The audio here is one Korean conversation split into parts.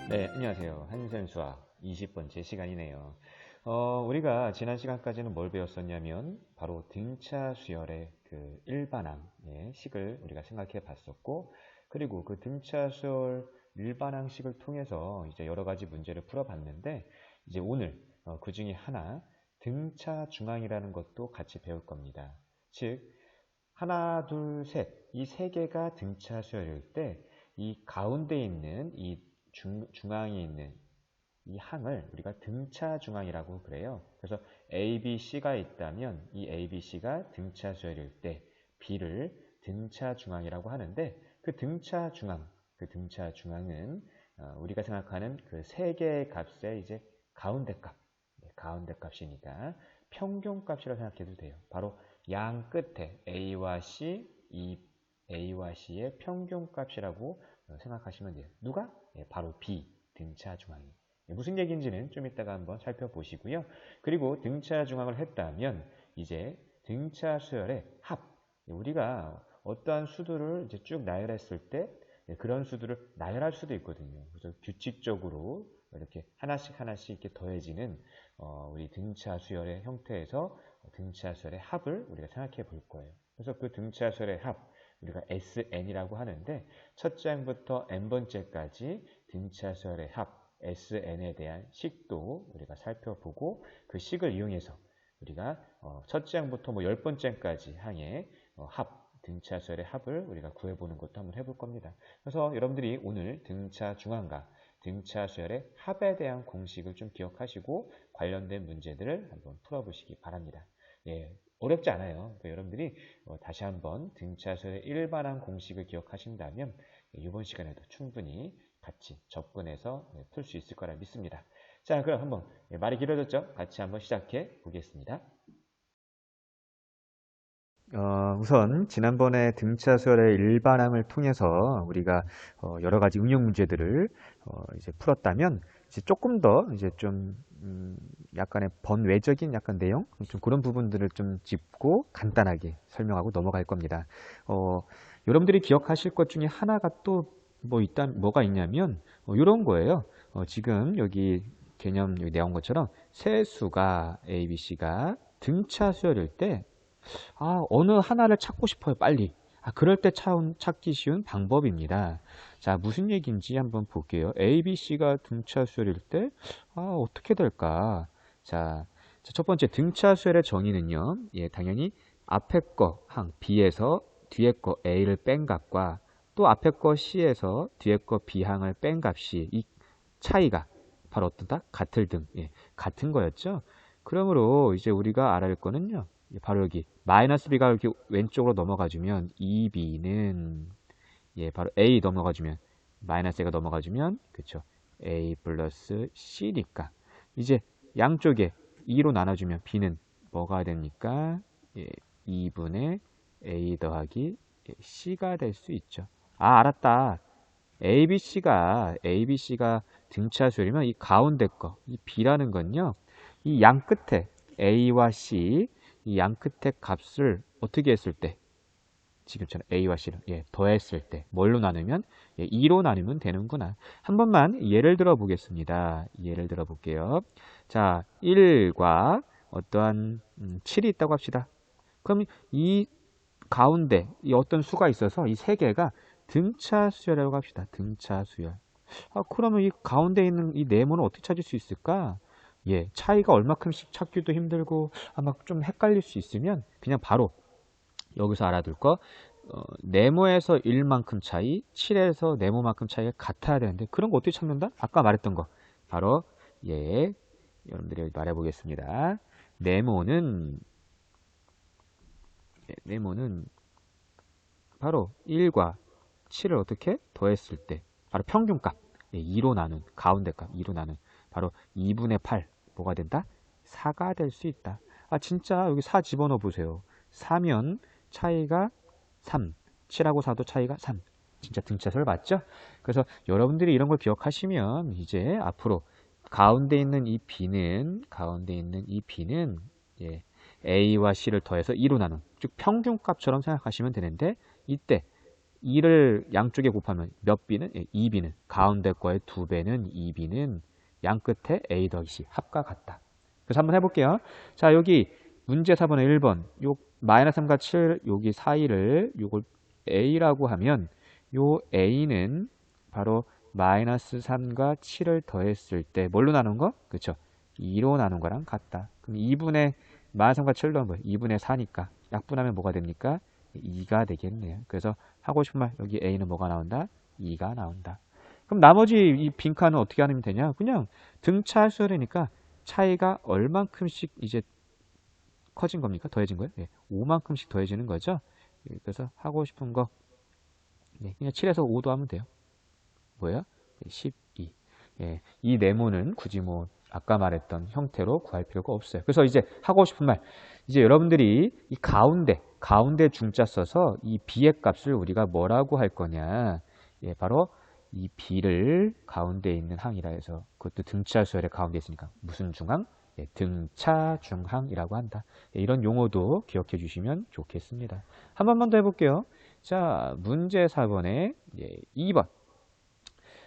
네, 안녕하세요. 한센 수학 20번째 시간이네요. 우리가 지난 시간까지는 뭘 배웠었냐면 바로 등차 수열의 그 일반항의 식을 우리가 생각해 봤었고, 그리고 그 등차 수열 일반항식을 통해서 이제 여러 가지 문제를 풀어 봤는데, 이제 오늘 그 중에 하나 등차 중항이라는 것도 같이 배울 겁니다. 즉 하나, 둘, 셋, 이 세 개가 등차 수열일 때 이 가운데 있는 이 중앙에 있는 이 항을 우리가 등차 중항이라고 그래요. 그래서 A, B, C가 있다면 이 A, B, C가 등차 수열일 때 B를 등차 중항이라고 하는데, 그 등차 중항은 우리가 생각하는 그 세 개의 값의 이제 가운데 값, 가운데 값이니까 평균값이라고 생각해도 돼요. 바로 양 끝에 A와 C, 이 A와 C의 평균값이라고 생각하시면 돼요. 누가? 바로 B, 등차 중앙이. 무슨 얘기인지는 좀 이따가 한번 살펴보시고요. 그리고 등차 중앙을 했다면 이제 등차 수열의 합. 우리가 어떠한 수들을 이제 쭉 나열했을 때 그런 수들을 나열할 수도 있거든요. 그래서 규칙적으로 이렇게 하나씩 하나씩 이렇게 더해지는 우리 등차 수열의 형태에서 등차 수열의 합을 우리가 생각해 볼 거예요. 그래서 그 등차 수열의 합, 우리가 SN이라고 하는데 첫 장부터 n번째까지 등차 수열의 합, SN에 대한 식도 우리가 살펴보고 그 식을 이용해서 우리가 첫 장부터 뭐 10번째까지 항의 합, 등차 수열의 합을 우리가 구해보는 것도 한번 해볼 겁니다. 그래서 여러분들이 오늘 등차 중항과 등차 수열의 합에 대한 공식을 좀 기억하시고 관련된 문제들을 한번 풀어보시기 바랍니다. 예, 어렵지 않아요. 그러니까 여러분들이 다시 한번 등차 수열의 일반항 공식을 기억하신다면 이번 시간에도 충분히 같이 접근해서 풀 수 있을 거라 믿습니다. 자, 그럼 한번 말이 길어졌죠? 같이 한번 시작해 보겠습니다. 우선 지난번에 등차 수열의 일반항을 통해서 우리가 여러 가지 응용 문제들을 이제 풀었다면 이제 조금 더 이제 좀 약간의 번외적인 약간 내용 좀 그런 부분들을 좀 짚고 간단하게 설명하고 넘어갈 겁니다. 여러분들이 기억하실 것 중에 하나가 또 뭐가 있냐면 이런 거예요. 지금 여기 개념 여기 내온 것처럼 세수가 A, B, C가 등차 수열일 때 어느 하나를 찾고 싶어요, 빨리. 그럴 때 찾기 쉬운 방법입니다. 자, 무슨 얘기인지 한번 볼게요. A, B, C가 등차 수열일 때, 어떻게 될까? 자, 첫 번째 등차 수열의 정의는요, 예, 당연히 앞에 거 항 B에서 뒤에 거 A를 뺀 값과 또 앞에 거 C에서 뒤에 거 B 항을 뺀 값이 이 차이가 바로 어떠다? 같을 등, 예, 같은 거였죠. 그러므로 이제 우리가 알아야 할 거는요, 바로 여기 마이너스 b가 이렇게 왼쪽으로 넘어가주면 2b는 바로 a 넘어가주면 마이너스 a가 넘어가주면 그쵸 a 플러스 c니까 이제 양쪽에 2로 나눠주면 b는 뭐가 됩니까? 2분의 a 더하기 c가 될 수 있죠. 알았다. ABC가 등차 수열이면 이 가운데 거, 이 B라는 건요, 이 양 끝에 A와 C, 이 양 끝에 값을 어떻게 했을 때, 지금처럼 A와 C를 더했을 때, 뭘로 나누면? 2로 나누면 되는구나. 한 번만 예를 들어 보겠습니다. 예를 들어 볼게요. 자, 1과 어떠한 7이 있다고 합시다. 그럼 이 가운데 이 어떤 수가 있어서 이 세 개가 등차 수열이라고 합시다. 등차 수열. 그러면 이 가운데 있는 이 네모는 어떻게 찾을 수 있을까? 차이가 얼마큼씩 찾기도 힘들고 아마 좀 헷갈릴 수 있으면 그냥 바로 여기서 알아둘 거 네모에서 1만큼 차이, 7에서 네모만큼 차이가 같아야 되는데 그런 거 어떻게 찾는다? 아까 말했던 거 바로 여러분들이 말해 보겠습니다. 네모는 바로 1과 7을 어떻게 더했을 때 바로 평균값 2로 나눈 가운데 값 2로 나눈 바로 2분의 8 뭐가 된다? 4가 될 수 있다. 진짜 여기 4 집어넣어 보세요. 4면 차이가 3, 7하고 4도 차이가 3. 진짜 등차수열 맞죠? 그래서 여러분들이 이런 걸 기억하시면 이제 앞으로 가운데 있는 이 B는 A와 C를 더해서 2로 나눈 즉 평균값처럼 생각하시면 되는데 이때 2를 양쪽에 곱하면 몇 b는? 2b는 가운데 거의 2배는 2b는 양 끝에 a 더하기 c 합과 같다. 그래서 한번 해볼게요. 자, 여기 문제 4번에 1번 요 마이너스 3과 7 여기 사이를 요걸 a라고 하면 요 a는 바로 마이너스 3과 7을 더했을 때 뭘로 나눈 거? 그쵸? 2로 나눈 거랑 같다. 그럼 2분의 마이너스 3과 7로 하면 2분의 4니까 약분하면 뭐가 됩니까? 2가 되겠네요. 그래서 하고 싶은 말 여기 a는 뭐가 나온다? 2가 나온다. 그럼 나머지 이 빈칸은 어떻게 하면 되냐? 그냥 등차 수열이니까 차이가 얼만큼씩 이제 커진 겁니까? 더해진 거예요? 5만큼씩 더해지는 거죠. 그래서 하고 싶은 거 그냥 7에서 5도 하면 돼요. 뭐예요? 12. 이 네모는 굳이 뭐 아까 말했던 형태로 구할 필요가 없어요. 그래서 이제 하고 싶은 말, 이제 여러분들이 이 가운데 중자 써서 이 b의 값을 우리가 뭐라고 할 거냐? 바로 이 b를 가운데 있는 항이라 해서 그것도 등차 수열의 가운데 있으니까 무슨 중항? 등차 중항이라고 한다. 이런 용어도 기억해 주시면 좋겠습니다. 한 번만 더 해볼게요. 자, 문제 4번에 2번.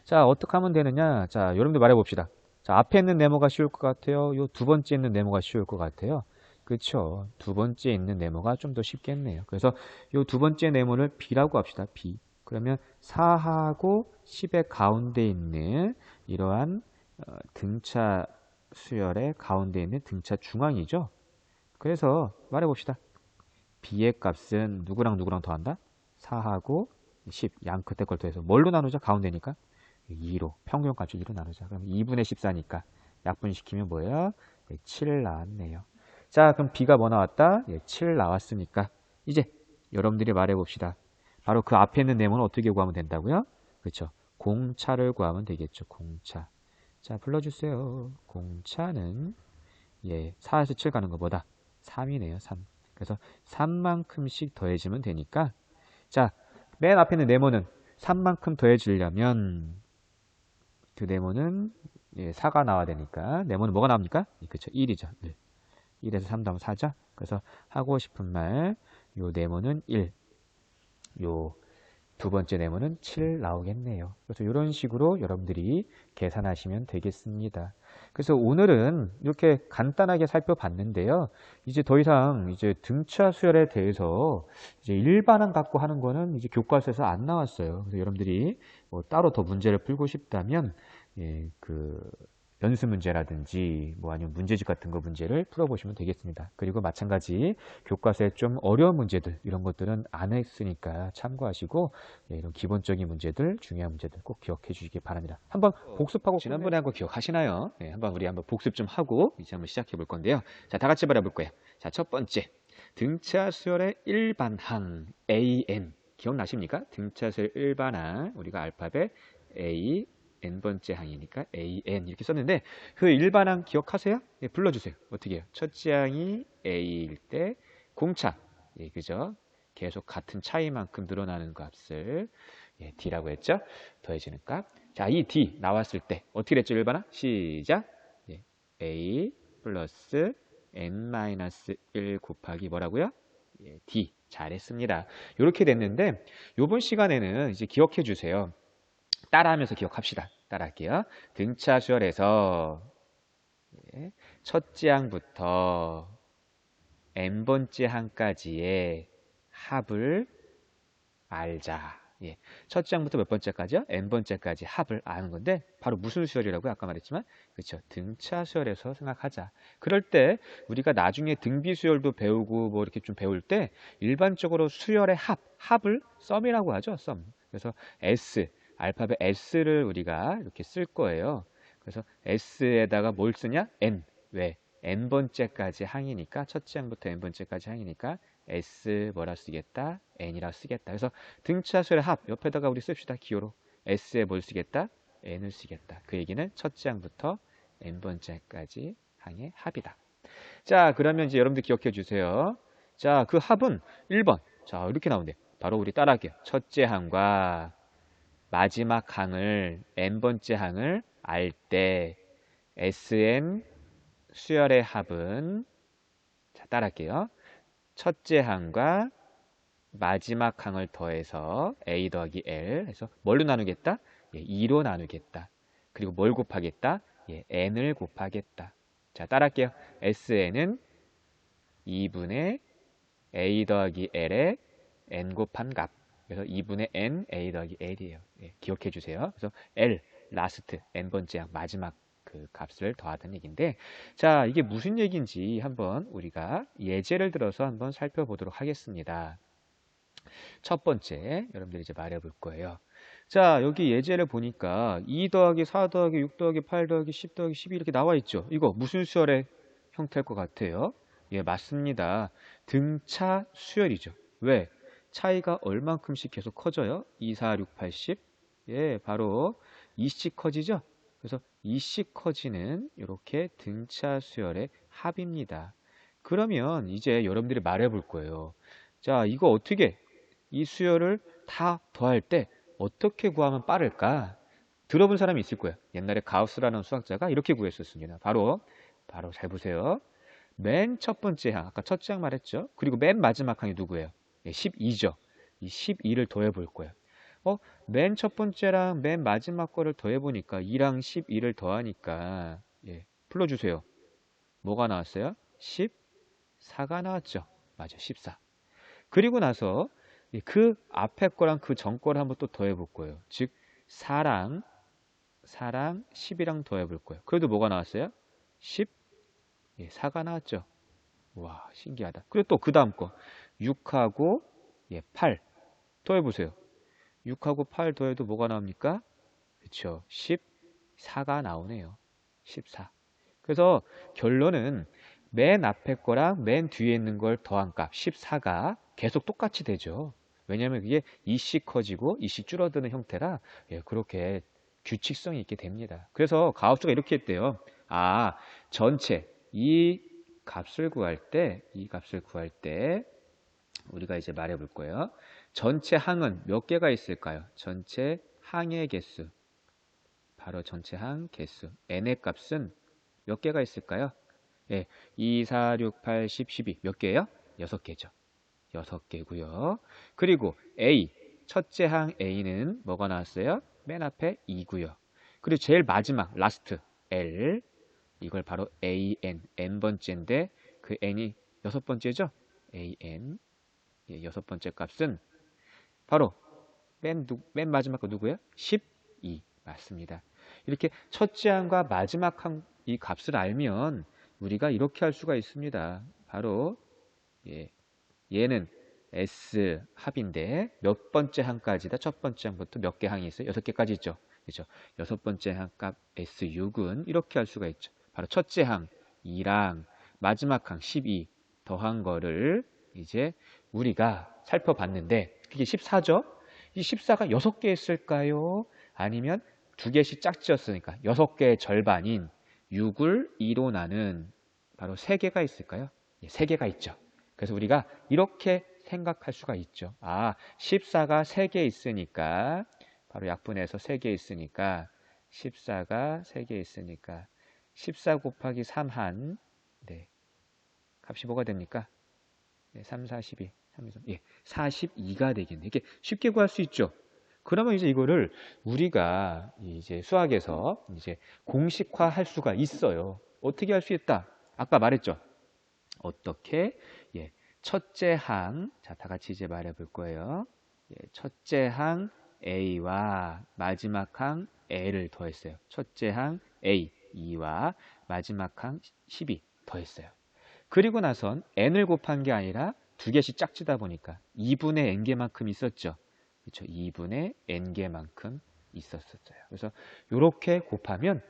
자, 어떻게 하면 되느냐? 자, 여러분들 말해봅시다. 자, 앞에 있는 네모가 쉬울 것 같아요? 요 두 번째 있는 네모가 쉬울 것 같아요? 그쵸? 두 번째 있는 네모가 좀 더 쉽겠네요. 그래서 요 두 번째 네모를 B라고 합시다. B. 그러면 4하고 10의 가운데 있는 이러한 등차 수열의 가운데 있는 등차 중앙이죠. 그래서 말해봅시다. B의 값은 누구랑 누구랑 더한다? 4하고 10, 양 끝에 걸 더해서 뭘로 나누자? 가운데니까 2로, 평균값을 2로 나누자. 그럼 2분의 14니까 약분시키면 뭐예요? 7 나왔네요. 자, 그럼 B가 뭐 나왔다? 7 나왔으니까 이제 여러분들이 말해봅시다. 바로 그 앞에 있는 네모는 어떻게 구하면 된다고요? 그렇죠. 공차를 구하면 되겠죠. 공차. 자, 불러주세요. 공차는 4에서 7 가는 것보다 3이네요. 3. 그래서 3만큼씩 더해지면 되니까 자, 맨 앞에 있는 네모는 3만큼 더해지려면 그 네모는 4가 나와야 되니까 네모는 뭐가 나옵니까? 그렇죠. 1이죠. 1. 1에서 3 더하면 4죠. 그래서 하고 싶은 말 요 네모는 1. 요 두 번째 네모는 7 나오겠네요. 그래서 이런 식으로 여러분들이 계산하시면 되겠습니다. 그래서 오늘은 이렇게 간단하게 살펴봤는데요. 이제 더 이상 이제 등차 수열에 대해서 이제 일반항 갖고 하는 거는 이제 교과서에서 안 나왔어요. 그래서 여러분들이 뭐 따로 더 문제를 풀고 싶다면 그 연습 문제라든지 뭐 아니면 문제집 같은 거 문제를 풀어보시면 되겠습니다. 그리고 마찬가지 교과서에 좀 어려운 문제들 이런 것들은 안 했으니까 참고하시고 이런 기본적인 문제들, 중요한 문제들 꼭 기억해 주시기 바랍니다. 한번 복습하고 지난번에 한 거 기억하시나요? 한번 우리 한번 복습 좀 하고 이제 한번 시작해 볼 건데요. 자, 다 같이 말해볼 거예요. 자, 첫 번째 등차 수열의 일반항 AN 기억나십니까? 등차 수열 일반항 우리가 알파벳 A n번째 항이니까 AN 이렇게 썼는데 그 일반항 기억하세요? 불러주세요. 어떻게 해요? 첫째 항이 A일 때 공차 그죠? 계속 같은 차이만큼 늘어나는 값을 D라고 했죠? 더해지는 값. 자, 이 D 나왔을 때 어떻게 됐죠? 일반항? 시작. A 플러스 N-1 곱하기 뭐라고요? D. 잘했습니다. 이렇게 됐는데 이번 시간에는 이제 기억해 주세요. 따라하면서 기억합시다. 따라할게요. 등차 수열에서 첫째 항부터 n번째 항까지의 합을 알자. 첫째 항부터 몇 번째까지요? n번째까지 합을 아는 건데 바로 무슨 수열이라고요? 아까 말했지만 그렇죠. 등차 수열에서 생각하자. 그럴 때 우리가 나중에 등비 수열도 배우고 뭐 이렇게 좀 배울 때 일반적으로 수열의 합을 썸이라고 하죠. 썸. 그래서 S 알파벳 S를 우리가 이렇게 쓸 거예요. 그래서 S에다가 뭘 쓰냐? N. 왜? N번째까지 항이니까 첫째 항부터 N번째까지 항이니까 S 뭐라 쓰겠다? N이라 쓰겠다. 그래서 등차 수열의 합 옆에다가 우리 씁시다. 기호로. S에 뭘 쓰겠다? N을 쓰겠다. 그 얘기는 첫째 항부터 N번째까지 항의 합이다. 자, 그러면 이제 여러분들 기억해 주세요. 자, 그 합은 1번. 자, 이렇게 나오는데 바로 우리 따라할게요. 첫째 항과 마지막 항을 n번째 항을 알 때 Sn 수열의 합은 자 따라할게요. 첫째 항과 마지막 항을 더해서 a 더하기 l 해서 뭘로 나누겠다? 2로 나누겠다. 그리고 뭘 곱하겠다? n을 곱하겠다. 자, 따라할게요. sn은 2분의 a 더하기 l의 n 곱한 값. 그래서 2분의 n a 더하기 l이에요. 기억해 주세요. 그래서 l, 라스트, n번째 항, 마지막 그 값을 더하다는 얘기인데, 자, 이게 무슨 얘기인지 한번 우리가 예제를 들어서 한번 살펴보도록 하겠습니다. 첫 번째, 여러분들이 이제 말해 볼 거예요. 자, 여기 예제를 보니까 2 더하기 4 더하기 6 더하기 8 더하기 10 더하기 12 이렇게 나와 있죠. 이거 무슨 수열의 형태일 것 같아요? 맞습니다. 등차 수열이죠. 왜? 차이가 얼만큼씩 계속 커져요? 2, 4, 6, 8, 10. 바로 2씩 커지죠? 그래서 2씩 커지는 이렇게 등차 수열의 합입니다. 그러면 이제 여러분들이 말해 볼 거예요. 자, 이거 어떻게 이 수열을 다 더할 때 어떻게 구하면 빠를까? 들어본 사람이 있을 거예요. 옛날에 가우스라는 수학자가 이렇게 구했었습니다. 바로 잘 보세요. 맨 첫 번째 항, 아까 첫째 항 말했죠. 그리고 맨 마지막 항이 누구예요? 12죠. 이 12를 더해 볼 거예요. 맨 첫 번째랑 맨 마지막 거를 더해 보니까 2랑 12를 더하니까 풀어주세요. 뭐가 나왔어요? 14가 나왔죠. 맞아, 14. 그리고 나서 그 앞에 거랑 그 전 거를 한번 또 더해 볼 거예요. 즉 4랑 10이랑 더해 볼 거예요. 그래도 뭐가 나왔어요? 14가 나왔죠. 와, 신기하다. 그리고 또 그 다음 거 6하고 8 더해 보세요. 6하고 8 더해도 뭐가 나옵니까? 그렇죠. 14가 나오네요. 14. 그래서 결론은 맨 앞에 거랑 맨 뒤에 있는 걸 더한 값 14가 계속 똑같이 되죠. 왜냐하면 그게 2씩 커지고 2씩 줄어드는 형태라 그렇게 규칙성이 있게 됩니다. 그래서 가우스가 이렇게 했대요. 전체 이 값을 구할 때 우리가 이제 말해 볼 거예요. 전체 항은 몇 개가 있을까요? 전체 항의 개수. 바로 전체 항 개수. n의 값은 몇 개가 있을까요? 2, 4, 6, 8, 10, 12. 몇 개예요? 6개죠. 6개고요. 그리고 A, 첫째 항 A는 뭐가 나왔어요? 맨 앞에 2고요. 그리고 제일 마지막, 라스트, L. 이걸 바로 AN, N번째인데 그 N이 6번째죠? AN. 6번째 값은 바로 맨 마지막 거 누구예요? 12. 맞습니다. 이렇게 첫째 항과 마지막 항 이 값을 알면 우리가 이렇게 할 수가 있습니다. 바로 얘는 S 합인데 몇 번째 항까지다? 첫 번째 항부터 몇 개 항이 있어요? 6개까지 있죠. 그렇죠? 6번째 항값 S6은 이렇게 할 수가 있죠. 바로 첫째 항 2랑 마지막 항 12 더한 거를 이제 우리가 살펴봤는데 그게 14죠? 이 14가 6개 있을까요? 아니면 2개씩 짝지었으니까 6개의 절반인 6을 2로 나눈 바로 3개가 있을까요? 3개가 있죠. 그래서 우리가 이렇게 생각할 수가 있죠. 14가 3개 있으니까 바로 약분해서 3개 있으니까 14가 3개 있으니까 14 곱하기 3한 값이 뭐가 됩니까? 3, 4, 12, 3, 2, 3, 42가 되겠네. 이렇게 쉽게 구할 수 있죠. 그러면 이제 이거를 우리가 이제 수학에서 이제 공식화할 수가 있어요. 어떻게 할 수 있다? 아까 말했죠. 어떻게? 첫째 항, 자, 다 같이 이제 말해 볼 거예요. 첫째 항 A와 마지막 항 L을 더했어요. 첫째 항 A, 2와 마지막 항 12 더했어요. 그리고 나선 n을 곱한 게 아니라 2개씩 짝지다 보니까 2분의 n개만큼 있었죠. 그렇죠? 2분의 n개만큼 있었어요. 그래서 이렇게 곱하면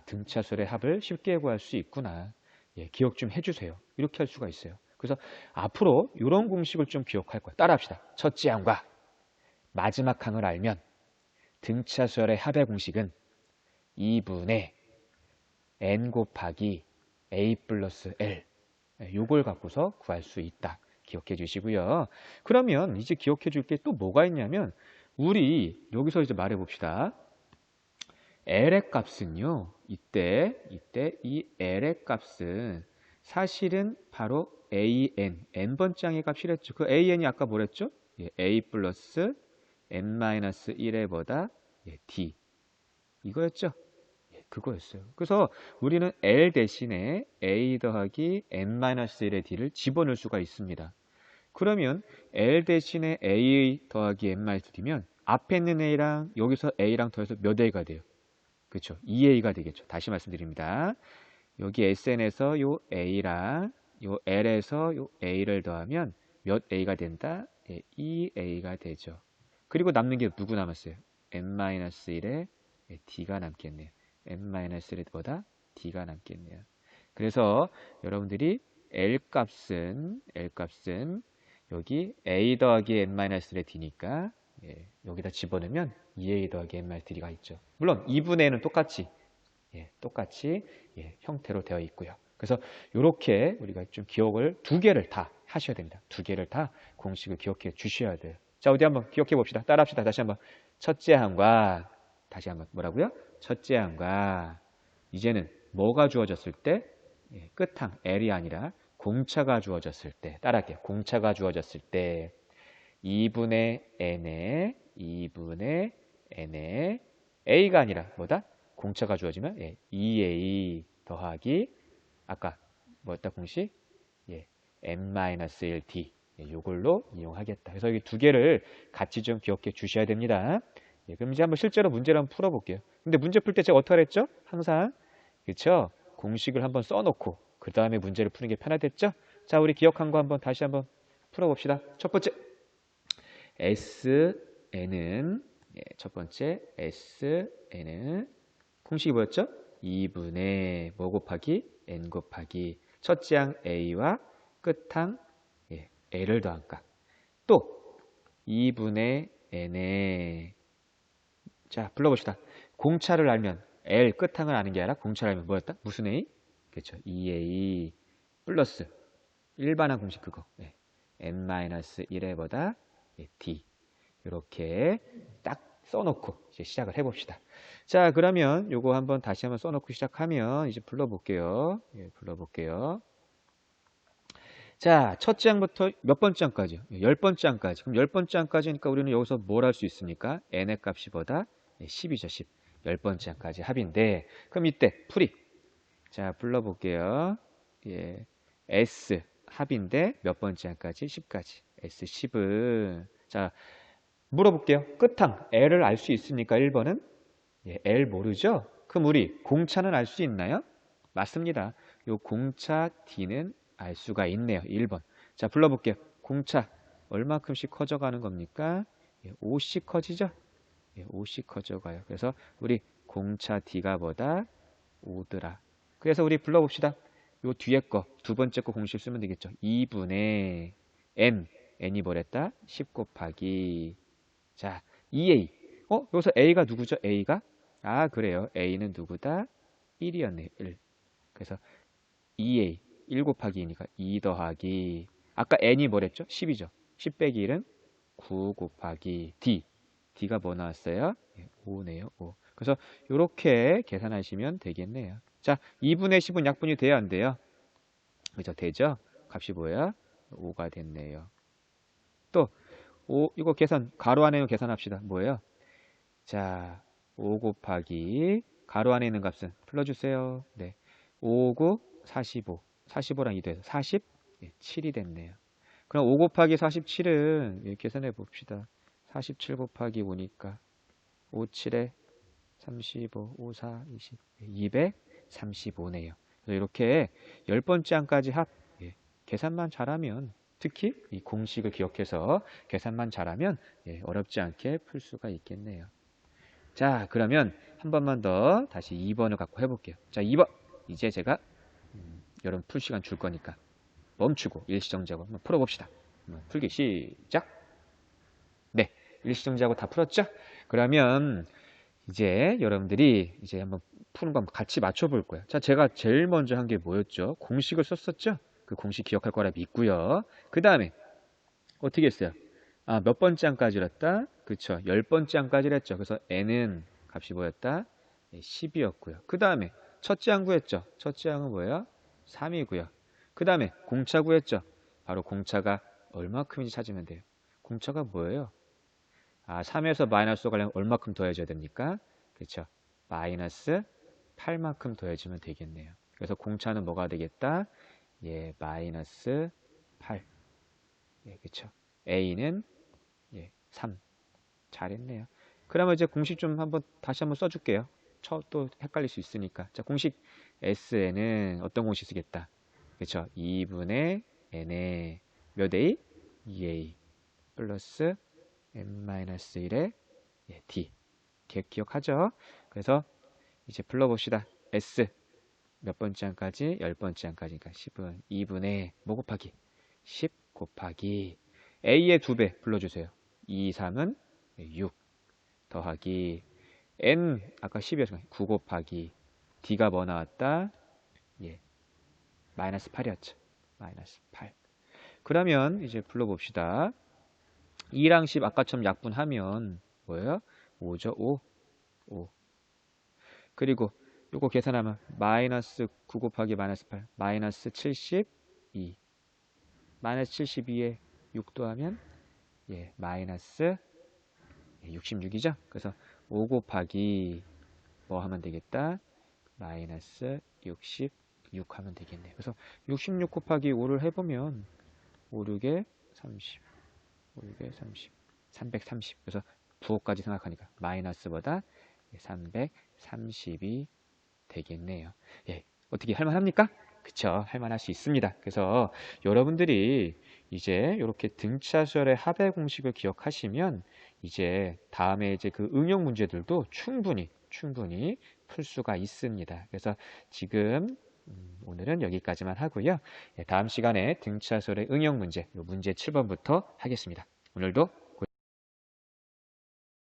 등차수열의 합을 쉽게 구할 수 있구나. 기억 좀 해주세요. 이렇게 할 수가 있어요. 그래서 앞으로 이런 공식을 좀 기억할 거예요. 따라합시다. 첫째 항과 마지막 항을 알면 등차수열의 합의 공식은 2분의 n 곱하기 a 플러스 l 요걸 갖고서 구할 수 있다. 기억해 주시고요. 그러면 이제 기억해 줄 게 또 뭐가 있냐면 우리 여기서 이제 말해 봅시다. L의 값은요. 이때 이 L의 값은 사실은 바로 AN, n번째 항의 값이랬죠. 그 AN이 아까 뭐랬죠? 예, a 플러스 n-1의 뭐다? 예, d. 이거였죠? 예, 그거였어요. 그래서 우리는 L 대신에 a 더하기 n-1의 d를 집어넣을 수가 있습니다. 그러면 L 대신에 a 더하기 n-d면 앞에 있는 a랑 여기서 a랑 더해서 몇 a가 돼요? 그렇죠? 2a가 되겠죠. 다시 말씀드립니다. 여기 SN에서 요 A랑 요 L에서 요 A를 더하면 몇 A가 된다? 예, 2A가 되죠. 그리고 남는 게 누구 남았어요? n-1에 D가 남겠네요. n-1에 보다 D가 남겠네요. 그래서 여러분들이 L 값은 여기 A 더하기 n-1의 D니까 예, 여기다 집어넣으면 2A 더하기 n-D가 있죠. 물론 2분의 1은 똑같이 형태로 되어 있고요. 그래서 이렇게 우리가 좀 기억을 두 개를 다 하셔야 됩니다. 두 개를 다 공식을 기억해 주셔야 돼요. 자, 어디 한번 기억해 봅시다. 따라합시다. 다시 한번. 첫째 항과 다시 한번 뭐라고요? 첫째 항과 이제는 뭐가 주어졌을 때 끝항 L이 아니라 공차가 주어졌을 때 따라할게요. 공차가 주어졌을 때 2분의 n에 a가 아니라 뭐다? 공차가 주어지면 2a 더하기 아까 뭐였다 공식? n-1d 이걸로 이용하겠다. 그래서 이 두 개를 같이 좀 기억해 주셔야 됩니다. 그럼 이제 한번 실제로 문제를 한번 풀어볼게요. 근데 문제 풀 때 제가 어떻게 했죠? 항상 그렇죠? 공식을 한번 써놓고 그 다음에 문제를 푸는 게 편하겠죠? 자, 우리 기억한 거 한번 다시 한번 풀어봅시다. 첫 번째 SN은 첫 번째 SN은 공식이 뭐였죠? 2분의 뭐 곱하기 n 곱하기 첫째 항 a와 끝항 l을 더한 값. 또 2분의 n에 자 불러봅시다. 공차를 알면 l 끝항을 아는 게 아니라 공차를 알면 뭐였다? 무슨 a? 그렇죠. 2a 플러스 일반항 공식 그거 n-1의 보다 d 이렇게 딱 써놓고 이제 시작을 해봅시다. 자, 그러면 요거 한번 다시 한번 써놓고 시작하면 이제 불러볼게요. 불러볼게요. 자, 첫째 항부터 몇 번째 항까지요? 10번째 항까지. 그럼 10번째 항까지니까 우리는 여기서 뭘 할 수 있습니까? n의 값이 보다 10이죠, 10. 10번째 항까지 합인데, 그럼 이때 풀이. 자, 불러볼게요. S 합인데 몇 번째 항까지? 10까지. S10은 자, 물어볼게요. 끝항 L을 알 수 있습니까? 1번은? L 모르죠? 그럼 우리 공차는 알 수 있나요? 맞습니다. 요 공차 D는 알 수가 있네요. 1번. 자, 불러볼게요. 공차 얼마큼씩 커져가는 겁니까? 5씩 커지죠? 5씩 커져가요. 그래서 우리 공차 D가 뭐다? 5더라. 그래서 우리 불러봅시다. 요 뒤에 거, 두 번째 거 공식 쓰면 되겠죠. 2분의 n이 뭐랬다? 10 곱하기 자, 2a. 여기서 a가 누구죠? a가? 아, 그래요. a는 누구다? 1이었네요. 1. 그래서 2a. 1 곱하기 2니까 2 더하기 아까 n이 뭐랬죠? 10이죠. 10 빼기 1은 9 곱하기 d. d가 뭐 나왔어요? 5네요. 5. 그래서 이렇게 계산하시면 되겠네요. 자, 2분의 10은 약분이 돼야 안 돼요? 그죠? 되죠? 값이 뭐야? 5가 됐네요. 또 이거 계산, 가로 안에 있는 계산합시다. 뭐예요? 자, 5 곱하기, 가로 안에 있는 값은 풀어주세요. 네. 5, 9, 45. 45랑 2 돼서 47이 됐네요. 그럼 5 곱하기 47은 계산해 봅시다. 47 곱하기 5니까 5, 7에 35, 5, 4, 20, 235네요. 그래서 이렇게 10번째 항까지 계산만 잘하면 특히 이 공식을 기억해서 계산만 잘하면 어렵지 않게 풀 수가 있겠네요. 자, 그러면 한 번만 더 다시 2번을 갖고 해볼게요. 자, 2번. 이제 제가 여러분 풀 시간 줄 거니까 멈추고 일시정지하고 한번 풀어봅시다. 풀기 시작. 네, 일시정지하고 다 풀었죠? 그러면 이제 여러분들이 이제 한번 푸는 거 같이 맞춰볼 거예요. 자, 제가 제일 먼저 한 게 뭐였죠? 공식을 썼었죠? 그 공식 기억할 거라 믿고요. 그 다음에 어떻게 했어요? 아, 몇 번째 항까지였다? 그쵸. 10번째 항까지를 했죠. 그래서 n은 값이 뭐였다? 10이었고요. 그 다음에 첫째 항 구했죠. 첫째 항은 뭐예요? 3이고요. 그 다음에 공차 구했죠. 바로 공차가 얼마큼인지 찾으면 돼요. 공차가 뭐예요? 3에서 마이너스 5 가려면 얼마큼 더해줘야 됩니까? 그렇죠. 마이너스 8만큼 더해주면 되겠네요. 그래서 공차는 뭐가 되겠다? 예, 마이너스 8. 예, 그렇죠. A는 3. 잘했네요. 그러면 이제 공식 좀 다시 한번 써줄게요. 또 헷갈릴 수 있으니까. 자, 공식 S에는 어떤 공식 쓰겠다? 그렇죠. 2분의 N에 몇 A? 2A 플러스 N-1의 D. 기억하죠? 그래서 이제 불러봅시다. S 몇 번째 항까지? 10번째 항까지니까 10은 2분의 뭐 곱하기? 10 곱하기 A의 2배 불러주세요. 2, 3은 6 더하기 N 아까 10이었으니까 9 곱하기 D가 뭐 나왔다? 마이너스 8이었죠. 마이너스 8. 그러면 이제 불러봅시다. 2랑 10 아까처럼 약분하면 뭐예요? 5죠. 5. 그리고 요거 계산하면 마이너스 9 곱하기 마이너스 8 마이너스 72. 마이너스 72에 6 더하면 마이너스 66이죠. 그래서 5 곱하기 뭐 하면 되겠다? 마이너스 66 하면 되겠네요. 그래서 66 곱하기 5를 해보면 5, 6에 30 5, 6에 30 330. 그래서 부호까지 생각하니까 마이너스보다 330이 되겠네요. 어떻게 할만합니까? 그쵸, 할만할 수 있습니다. 그래서 여러분들이 이제 이렇게 등차수열의 합의 공식을 기억하시면 이제 다음에 이제 그 응용 문제들도 충분히 풀 수가 있습니다. 그래서 지금 오늘은 여기까지만 하고요. 다음 시간에 등차수열의 응용 문제, 문제 7번부터 하겠습니다. 오늘도